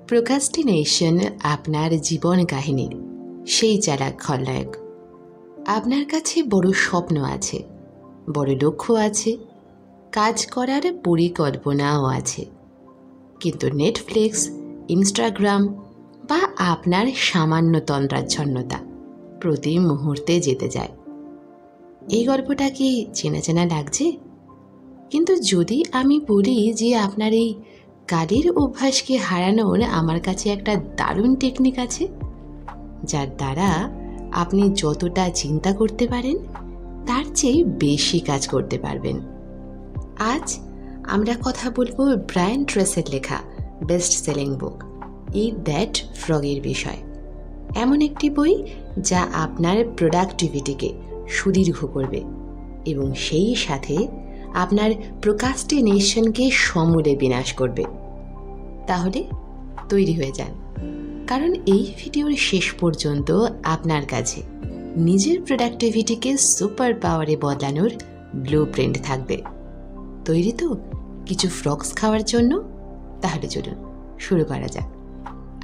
Procrastination আপনার জীবন কাহিনীর সেই চালাক খলনায়ক। আপনার কাছে বড় স্বপ্ন আছে, বড় লক্ষ্য আছে, কাজ করার পরিকল্পনাও আছে, কিন্তু নেটফ্লিক্স, ইনস্টাগ্রাম বা আপনার সামান্য তন্দ্রাচ্ছন্নতা প্রতি মুহূর্তে যেতে যায়। এই গল্পটা কি চেনা চেনা লাগছে? কিন্তু যদি আমি বলি যে আপনার এই কাজের অভ্যাসকে হারানোর আমার কাছে একটা দারুণ টেকনিক আছে, যার দ্বারা আপনি যতটা চিন্তা করতে পারেন তার চেয়ে বেশি কাজ করতে পারবেন। আজ আমরা কথা বলবো ব্রায়ান ট্রেসির লেখা best selling book eat that ফ্রগের বিষয়। এমন একটি বই যা আপনার প্রোডাক্টিভিটিকে সুদীর্ঘ করবে এবং সেই সাথে আপনার প্রোক্রাস্টিনেশনকে সমূলে বিনাশ করবে। তাহলে তৈরি হয়ে যান, কারণ এই ভিডিওর শেষ পর্যন্ত আপনার কাছে নিজের প্রোডাক্টিভিটিকে সুপার পাওয়ারে বদলানোর ব্লুপ্রিন্ট থাকবে। তৈরি তো কিছু ফ্রগস খাওয়ার জন্য? তাহলে চলুন শুরু করা যাক।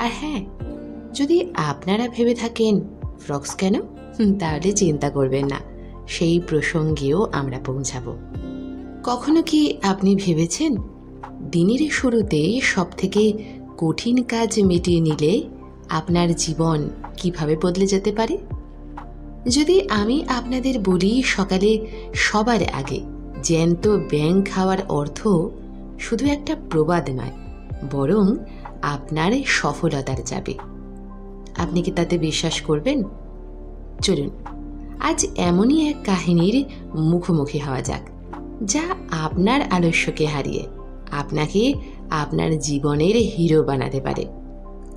আর হ্যাঁ, যদি আপনারা ভেবে থাকেন ফ্রগস কেন, তাহলে চিন্তা করবেন না, সেই প্রসঙ্গেও আমরা পৌঁছাবো। কখনো কি আপনি ভেবেছেন দিনের শুরুতে সবথেকে কঠিন কাজ মিটিয়ে নিলে আপনার জীবন কিভাবে বদলে যেতে পারে? যদি আমি আপনাদের বলি সকালে সবার আগে জ্যান্ত ব্যাঙ খাওয়ার অর্থ শুধু একটা প্রবাদ নয়, বরং আপনার সফলতার চাবি, আপনি কি তাতে বিশ্বাস করবেন? চলুন আজ এমনই এক কাহিনীর মুখোমুখি হওয়া যাক, যা আপনার আলস্যকে হারিয়ে আপনাকে আপনার জীবনের হিরো বানাতে পারে।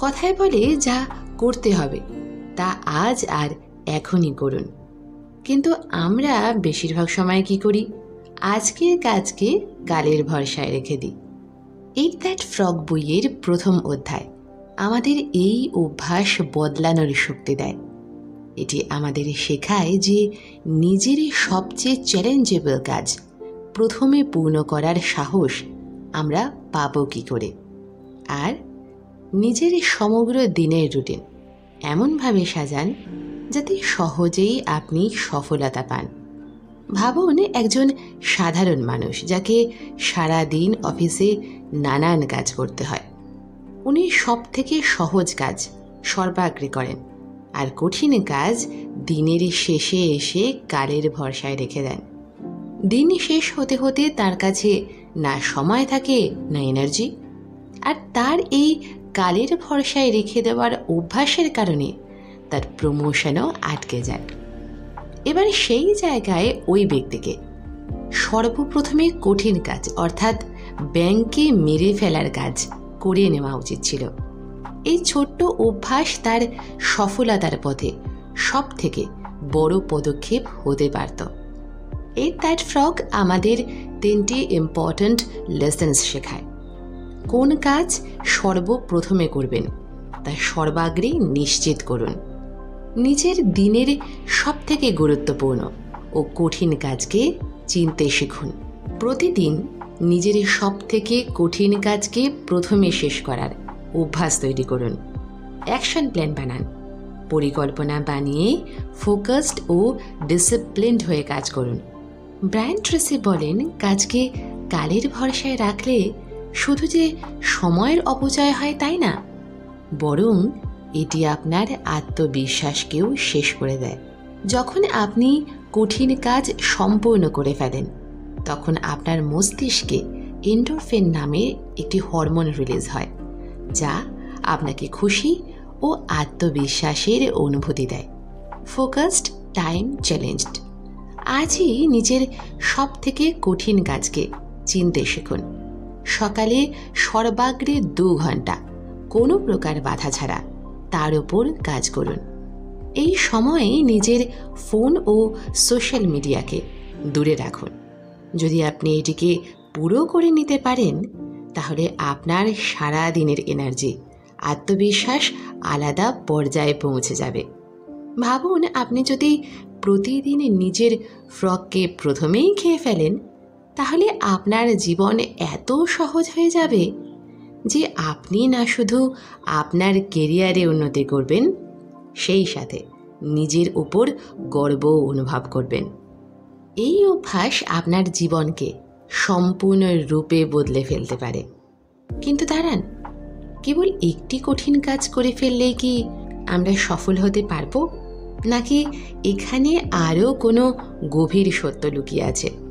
কথায় বলে যা করতে হবে তা আজ আর এখনই করুন। কিন্তু আমরা বেশিরভাগ সময় কি করি? আজকের কাজকে কালের ভরসায় রেখে দিই। ইট দ্যাট ফ্রগ বইয়ের প্রথম অধ্যায় আমাদের এই অভ্যাস বদলানোর শক্তি দেয়। এটি আমাদের শেখায় যে নিজের সবচেয়ে চ্যালেঞ্জেবল কাজ প্রথমে পূর্ণ করার সাহস আমরা পাবো কী করে, আর নিজের সমগ্র দিনের রুটিন এমনভাবে সাজান যাতে সহজেই আপনি সফলতা পান। ভাবুন একজন সাধারণ মানুষ যাকে সারা দিন অফিসে নানান কাজ করতে হয়। উনি সব থেকে সহজ কাজ সর্বাগ্রে করেন, আর কঠিন কাজ দিনের শেষে এসে কালের ভরসায় রেখে দেন। দিন শেষ হতে হতে তার কাছে না সময় থাকে না এনার্জি, আর তার এই কালের ভরসায় রেখে দেওয়ার অভ্যাসের কারণে তার প্রমোশনও আটকে যায়। এবার সেই জায়গায় ওই ব্যক্তিকে সর্বপ্রথমে কঠিন কাজ অর্থাৎ ব্যাংকে মেরে ফেলার কাজ করে নেওয়া উচিত ছিল। এই ছোট্ট অভ্যাস তার সফলতার পথে সব থেকে বড় পদক্ষেপ হতে পারত। ইট দ্যাট ফ্রগ আমাদের 3টি ইম্পর্ট্যান্ট লেসন্স শেখায়। কোন কাজ সর্বপ্রথমে করবেন তা সর্বাগ্রে নিশ্চিত করুন। নিজের দিনের সব থেকে গুরুত্বপূর্ণ ও কঠিন কাজকে চিনতে শিখুন। প্রতিদিন নিজের সব থেকে কঠিন কাজকে প্রথমে শেষ করার অভ্যাস তৈরি করুন। অ্যাকশন প্ল্যান বানান, পরিকল্পনা বানিয়ে ফোকাসড ও ডিসিপ্লিনড হয়ে কাজ করুন। ব্রায়ান ট্রেসি বলেন, কাজকে কালের ভরসায় রাখলে শুধু যে সময়ের অপচয় হয় তাই না, বরং এটি আপনার আত্মবিশ্বাসকেও শেষ করে দেয়। যখন আপনি কঠিন কাজ সম্পূর্ণ করে ফেলেন তখন আপনার মস্তিষ্কে এন্ডোরফিন নামে একটি হরমোন রিলিজ হয়, যা আপনাকে খুশি ও আত্মবিশ্বাসের অনুভূতি দেয়। Focused, time challenged. আজই নিজের সব থেকে কঠিন কাজকে চিনতে শিখুন। সকালে সর্বাগ্রে 2 ঘন্টা কোনো প্রকার বাধা ছাড়া তার উপর কাজ করুন। এই সময়ে নিজের ফোন ও সোশ্যাল মিডিয়াকে দূরে রাখুন। যদি আপনি এটিকে পুরো করে নিতে পারেন তাহলে আপনার সারা দিনের এনার্জি, আত্মবিশ্বাস আলাদা পর্যায়ে পৌঁছে যাবে। ভাবুন আপনি যদি প্রতিদিন নিজের ফ্রগকে প্রথমেই খেয়ে ফেলেন তাহলে আপনার জীবন এত সহজ হয়ে যাবে যে আপনি না শুধু আপনার কেরিয়ারে উন্নতি করবেন, সেই সাথে নিজের উপর গর্বও অনুভব করবেন। এই অভ্যাস আপনার জীবনকে সম্পূর্ণরূপে বদলে ফেলতে পারে। কিন্তু দাঁড়ান, কেবল একটি কঠিন কাজ করে ফেললেই কি আমরা সফল হতে পারবো, নাকি এখানে আরও কোনো গভীর সত্য লুকিয়ে আছে?